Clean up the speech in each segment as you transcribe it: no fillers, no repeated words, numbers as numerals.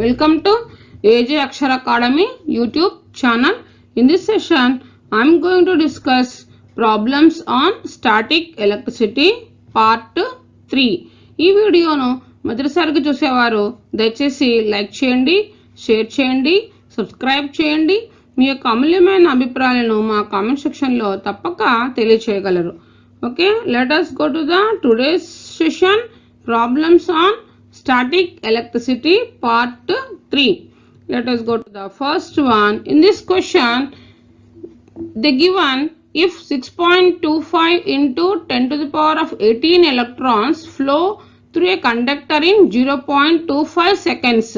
Welcome to AJ Akshara Academy YouTube channel. In this session, I am going to discuss problems on static electricity part 3. ఈ వీడియోను మొదటిసారిగా చూసేవారు దయచేసి like చేయండి, share చేయండి, subscribe చేయండి. మీ యొక్క అమూల్యమైన అభిప్రాయాలను మా కామెంట్ సెక్షన్లో తప్పక తెలియచేయగలరు. Okay, let us go to the today's session, problems on static electricity part 3. Let us go to the first one. In this question, they given if 6.25 into 10 to the power of 18 electrons flow through a conductor in 0.25 seconds,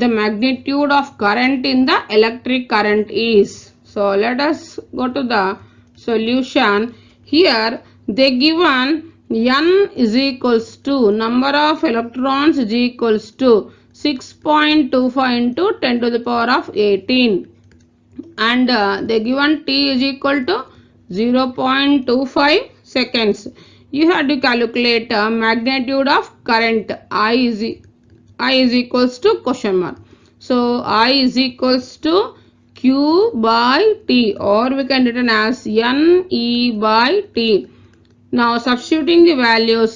the magnitude of current in the electric current is. So let us go to the solution. Here they given n is equals to number of electrons is equals to 6.25 into 10 to the power of 18, and they given t is equal to 0.25 seconds. You have to calculate magnitude of current. I is equals to question mark. So I is equals to q by t, or we can written as n e by t. Now substituting the values,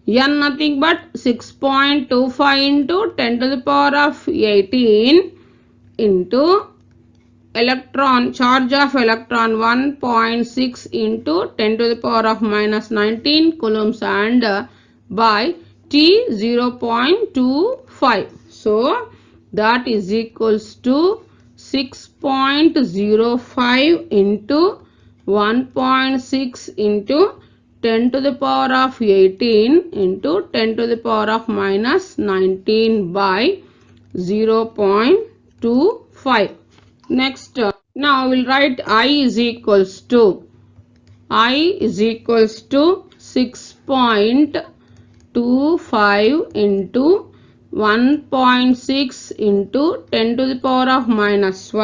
n nothing but 6.25 into 10 to the power of 18 into electron, charge of electron 1.6 into 10 to the power of minus 19 coulombs, and by t 0.25. So that is equals to 6.05 into 1.6 into 10 to the power of 18 into 10 to the power of minus 19 by 0.25. Next, now we'll write I is equals to 6.25 into 1.6 into 10 to the power of minus 1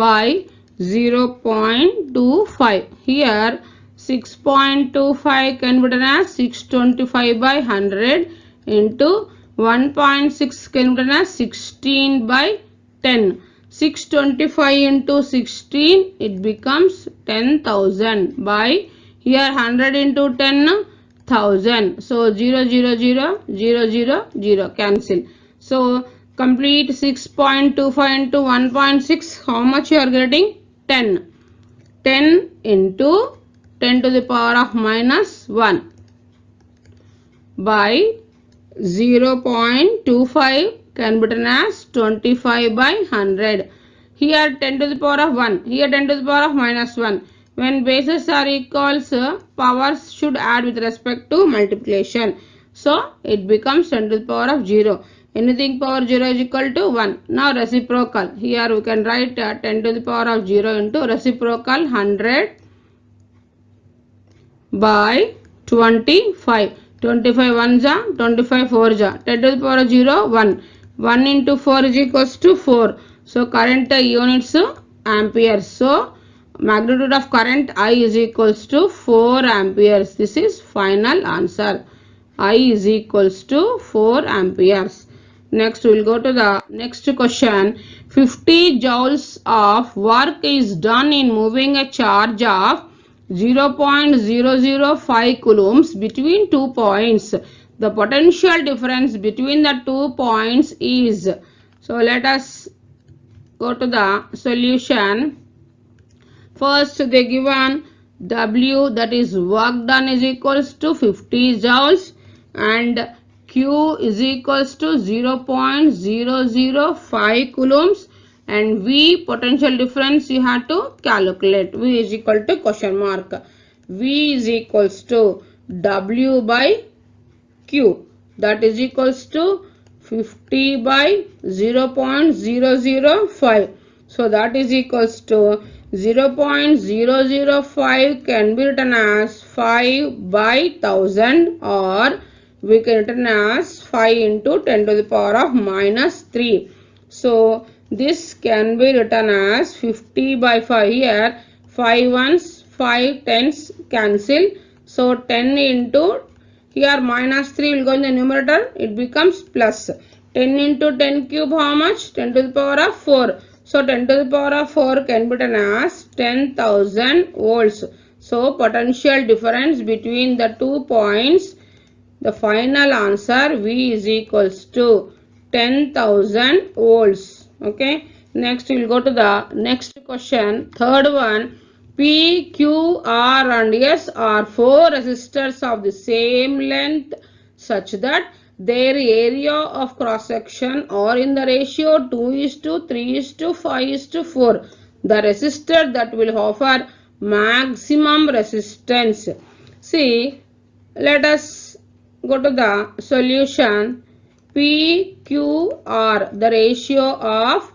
by 0.25. Here 6.25 can be written as 625 by 100 into 1.6 can be written as 16 by 10. 625 into 16, it becomes 10,000 by here 100 into 10, 1000. So 0 0 0 0 0 0 cancel. So complete 6.25 into 1.6, how much you are getting? 10. 10 into 10 to the power of minus 1 by 0.25 can be written as 25 by 100. Here 10 to the power of 1, here 10 to the power of minus 1. When bases are equals, powers should add with respect to multiplication. So it becomes 10 to the power of 0. Anything power 0 is equal to 1. Now reciprocal. Here we can write 10 to the power of 0 into reciprocal 100 by 25. 25 1s are 25 4s are 10 to the power of 0 1. 1 into 4 is equals to 4. So current units amperes. So magnitude of current I is equals to 4 amperes. This is final answer. I is equals to 4 amperes. Next we will go to the next question. 50 joules of work is done in moving a charge of 0.005 coulombs between 2 points. The potential difference between the 2 points is. So let us go to the solution. First they given W, that is work done, is equals to 50 joules, and Q is equals to 0.005 coulombs, and V, potential difference you have to calculate. V is equal to question mark. V is equals to W by Q, that is equals to 50 by 0.005. So that is equals to 0.005 can be written as 5 by 1000, or we can written as 5 into 10 to the power of minus 3. So this can be written as 50 by 5. Here 5 ones, 5 tens cancel. So 10 into, here minus 3 will go in the numerator, it becomes plus 10 into 10 cube how much? 10 to the power of 4. So 10 to the power of 4 can be written as 10,000 volts. So potential difference between the 2 points, the final answer V is equals to 10,000 volts. Okay. Next we will go to the next question. Third one. P, Q, R and S are 4 resistors of the same length such that their area of cross section are in the ratio 2 is to 3 is to 5 is to 4. The resistor that will offer maximum resistance. See, let us go to the solution. P, Q, R. The ratio of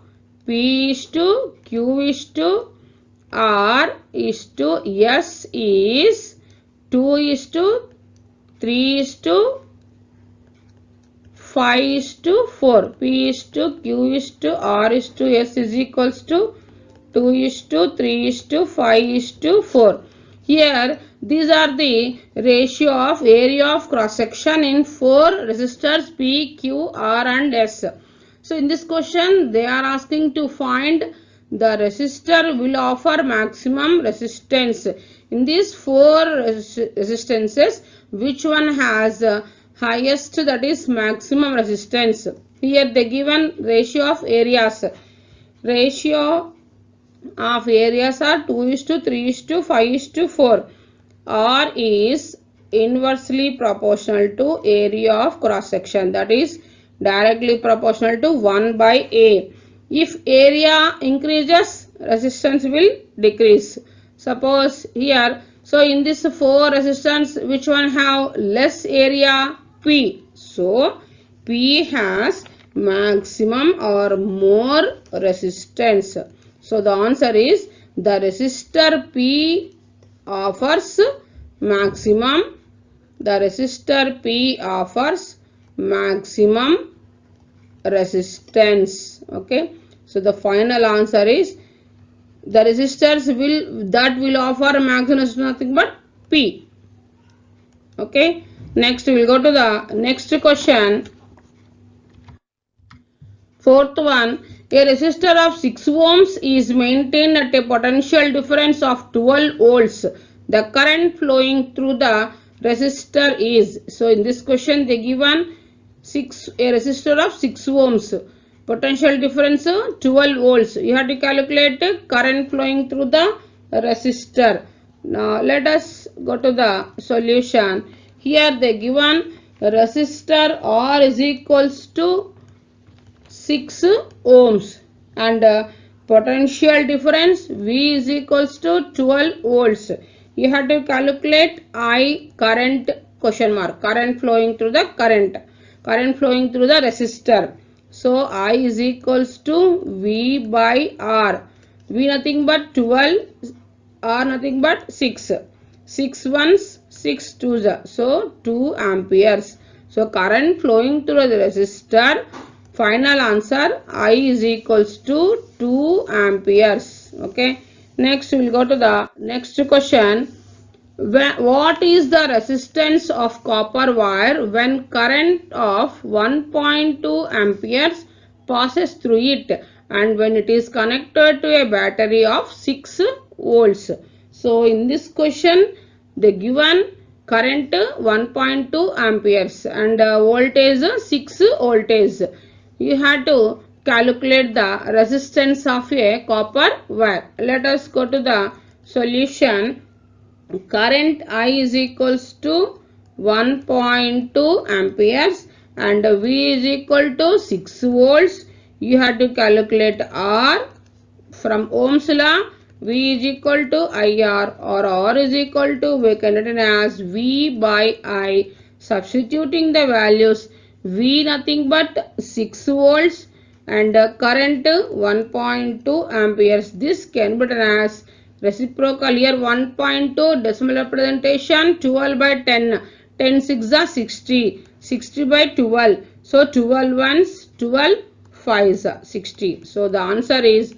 P is to Q is to R is to S is 2 is to 3 is to 5 is to 4. P is to Q is to R is to S is equals to 2 is to 3 is to 5 is to 4. Here these are the ratio of area of cross section in 4 resistors P, Q, R and S. So in this question they are asking to find the resistor will offer maximum resistance. In these 4 resistances, which one has highest, that is maximum resistance? Here they given ratio of areas. Ratio of areas are 2 is to 3 is to 5 is to 4. R is inversely proportional to area of cross section, that is directly proportional to 1 by A. If area increases, resistance will decrease. Suppose here, so in this 4 resistance, which one have less area? P. So P has maximum or more resistance. So the answer is the resistor P offers maximum. The resistor P offers maximum resistance. Okay. So the final answer is the resistors will offer maximum resistance nothing but P. Okay. Next we will go to the next question. Fourth one, a resistor of 6 ohms is maintained at a potential difference of 12 volts. The current flowing through the resistor is. So in this question they given a resistor of 6 ohms. Potential difference 12 volts. You have to calculate current flowing through the resistor. Now let us go to the solution. Here they given resistor R is equals to 6 ohms and potential difference V is equals to 12 volts. You have to calculate I current question mark, current flowing through the current flowing through the resistor. So I is equals to V by R. V nothing but 12, R nothing but 6. 6 ones, 6 twos. So 2 amperes. So current flowing through the resistor, final answer I is equals to 2 amperes. Okay. Next we will go to the next question. What is the resistance of copper wire when current of 1.2 amperes passes through it and when it is connected to a battery of 6 volts? So in this question they given current 1.2 amperes and voltage 6 voltage. You have to calculate the resistance of a copper wire. Let us go to the solution. Current I is equals to 1.2 amperes and V is equal to 6 volts. You have to calculate R from Ohm's law. V is equal to IR or R is equal to, we can write as V by I. Substituting the values, V nothing but 6 volts and current 1.2 amperes. This can be written as reciprocal. Here 1.2 decimal representation 12 by 10. 10 6 are 60. 60 by 12. So 12 ones, 12 5s are 60. So the answer is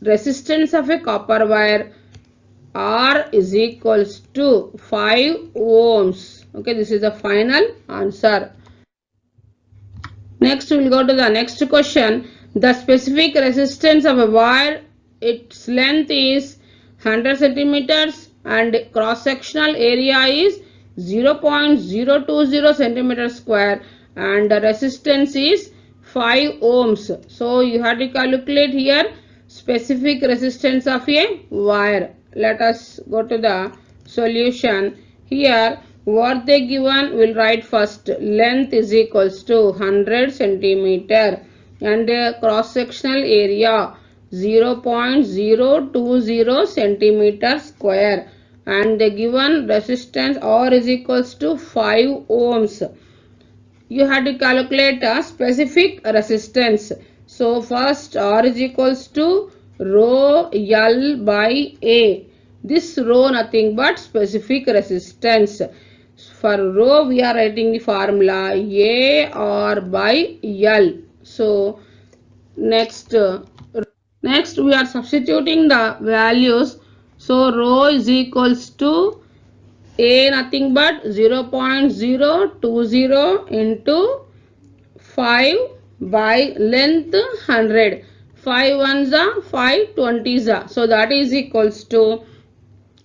resistance of a copper wire R is equals to 5 ohms. Okay, this is the final answer. Next we will go to the next question. The specific resistance of a wire, its length is 100 centimeters and cross sectional area is 0.020 centimeters square and the resistance is 5 ohms. So you have to calculate here specific resistance of a wire. Let us go to the solution. Here what they given, will write first. Length is equals to 100 centimeter and cross sectional area 0.020 centimeter square and the given resistance R is equals to 5 ohms. You have to calculate a specific resistance. So first R is equals to rho L by A. This rho nothing but specific resistance. For rho we are writing the formula A R by L. So next we are substituting the values. So rho is equals to A nothing but 0.020 into 5 by length 100. 5 ones are 5 20s are. So that is equals to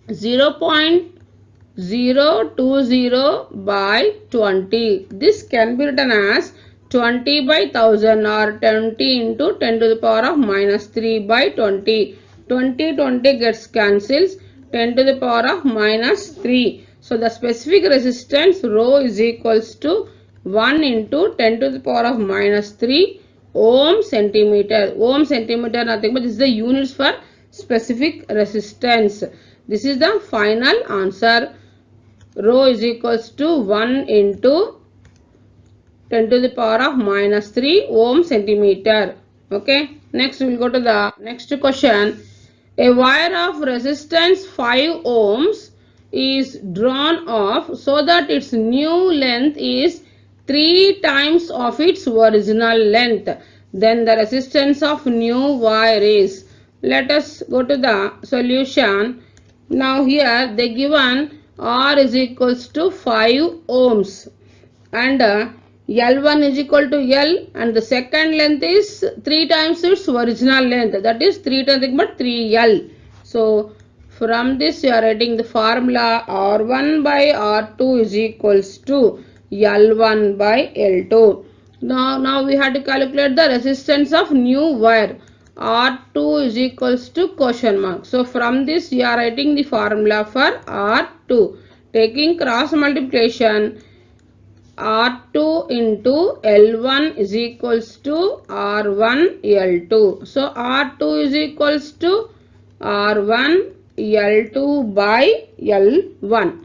0.020 by 20. This can be written as 20 by 1000 or 20 into 10 to the power of minus 3 by 20. 20 gets cancels, 10 to the power of minus 3. So the specific resistance rho is equals to 1 into 10 to the power of minus 3 ohm centimeter. Ohm centimeter nothing but this is the units for specific resistance. This is the final answer. Rho is equals to 1 into 10 to the power of minus 3 ohm centimeter. Okay. Next we will go to the next question. A wire of resistance 5 ohms is drawn off so that its new length is 3 times of its original length. Then the resistance of new wire is. Let us go to the solution. Now here they given R is equals to 5 ohms and L1 is equal to L and the second length is 3 times its original length, that is 3 times but 3L. So from this you are writing the formula R1 by R2 is equals to L1 by L2. Now we have to calculate the resistance of new wire. R2 is equals to question mark. So from this you are writing the formula for R2. Taking cross multiplication, R2 into L1 is equals to R1 L2. So R2 is equals to R1 L2 by L1.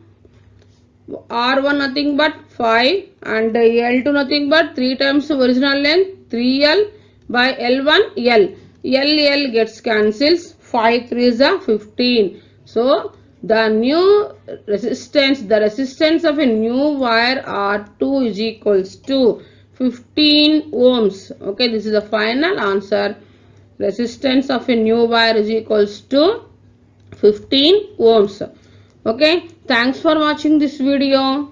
R1 nothing but 5 and L2 nothing but 3 times original length 3L by L1 L. L gets cancels, 5 3s are 15. So the new resistance, the resistance of a new wire R2 is equals to 15 ohms. Okay, this is the final answer. Resistance of a new wire is equals to 15 ohms. Okay, thanks for watching this video.